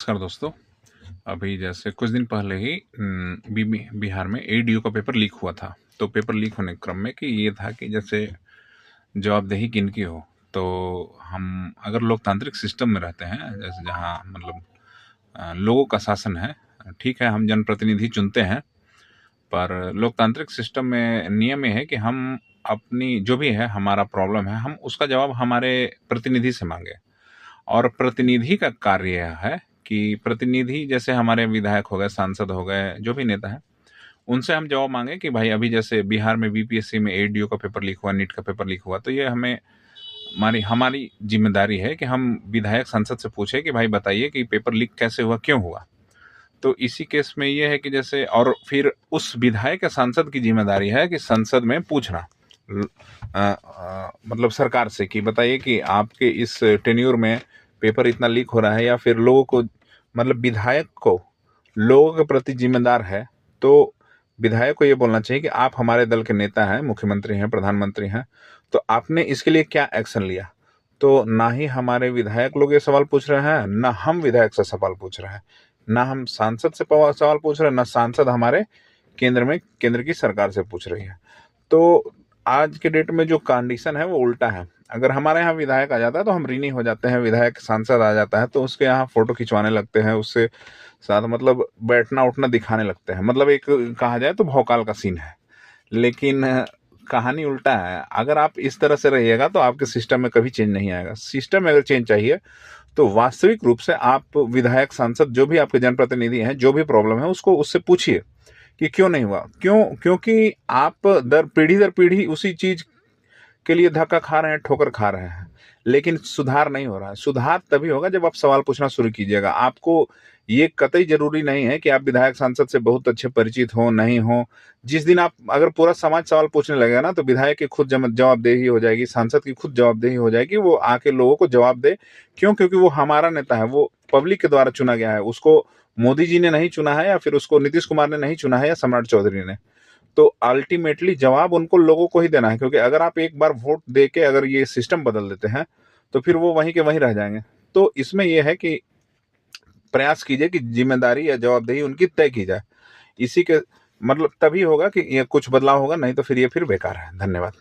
नमस्कार दोस्तों। अभी जैसे कुछ दिन पहले ही बिहार में एडीओ का पेपर लीक हुआ था। तो पेपर लीक होने के क्रम में कि ये था कि जैसे जवाबदेही किनकी हो। तो हम अगर लोकतांत्रिक सिस्टम में रहते हैं, जैसे जहाँ मतलब लोगों का शासन है, ठीक है, हम जनप्रतिनिधि चुनते हैं, पर लोकतांत्रिक सिस्टम में नियम ये है कि हम अपनी जो भी है हमारा प्रॉब्लम है, हम उसका जवाब हमारे प्रतिनिधि से मांगे। और प्रतिनिधि का कार्य यह है कि प्रतिनिधि जैसे हमारे विधायक हो गए, सांसद हो गए, जो भी नेता है, उनसे हम जवाब मांगे कि भाई अभी जैसे बिहार में बीपीएससी में एडीओ का पेपर लीक हुआ, नीट का पेपर लीक हुआ, तो ये हमें हमारी हमारी जिम्मेदारी है कि हम विधायक सांसद से पूछे कि भाई बताइए कि पेपर लीक कैसे हुआ, क्यों हुआ। तो इसी केस में ये है कि जैसे, और फिर उस विधायक या सांसद की जिम्मेदारी है कि संसद में पूछना मतलब सरकार से कि बताइए कि आपके इस टेन्योर में पेपर इतना लीक हो रहा है, या फिर लोगों को मतलब विधायक को लोगों के प्रति जिम्मेदार है। तो विधायक को ये बोलना चाहिए कि आप हमारे दल के नेता हैं, मुख्यमंत्री हैं, प्रधानमंत्री हैं, तो आपने इसके लिए क्या एक्शन लिया। तो ना ही हमारे विधायक लोग ये सवाल पूछ रहे हैं, ना हम विधायक से सवाल पूछ रहे हैं, ना हम सांसद से सवाल पूछ रहे हैं, ना सांसद हमारे केंद्र की सरकार से पूछ रही है। तो आज के डेट में जो कंडीशन है वो उल्टा है। अगर हमारे यहाँ विधायक आ जाता है तो हम ऋणी हो जाते हैं, विधायक सांसद आ जाता है तो उसके यहाँ फोटो खिंचवाने लगते हैं, उससे साथ मतलब बैठना उठना दिखाने लगते हैं। मतलब एक कहा जाए तो भौकाल का सीन है। लेकिन कहानी उल्टा है। अगर आप इस तरह से रहिएगा तो आपके सिस्टम में कभी चेंज नहीं आएगा। सिस्टम में अगर चेंज चाहिए तो वास्तविक रूप से आप विधायक सांसद जो भी आपके जनप्रतिनिधि हैं, जो भी प्रॉब्लम है उसको उससे पूछिए कि क्यों नहीं हुआ। क्योंकि आप दर पीढ़ी उसी चीज के लिए धक्का खा रहे हैं, ठोकर खा रहे हैं, लेकिन सुधार नहीं हो रहा है। सुधार तभी होगा जब आप सवाल पूछना शुरू कीजिएगा। आपको ये कतई जरूरी नहीं है कि आप विधायक सांसद से बहुत अच्छे परिचित हो, नहीं हो। जिस दिन आप अगर पूरा समाज सवाल पूछने लगेगा ना, तो विधायक की खुद जवाबदेही हो जाएगी, सांसद की खुद जवाबदेही हो जाएगी। वो आके लोगों को जवाब दे। क्यों? क्योंकि वो हमारा नेता है, वो पब्लिक के द्वारा चुना गया है। उसको मोदी जी ने नहीं चुना है, या फिर उसको नीतीश कुमार ने नहीं चुना है, या सम्राट चौधरी ने। तो अल्टीमेटली जवाब उनको लोगों को ही देना है। क्योंकि अगर आप एक बार वोट दे के अगर ये सिस्टम बदल देते हैं तो फिर वो वहीं के वहीं रह जाएंगे। तो इसमें यह है कि प्रयास कीजिए कि जिम्मेदारी या जवाबदेही उनकी तय की जाए। इसी के मतलब तभी होगा कि ये कुछ बदलाव होगा, नहीं तो फिर ये फिर बेकार है। धन्यवाद।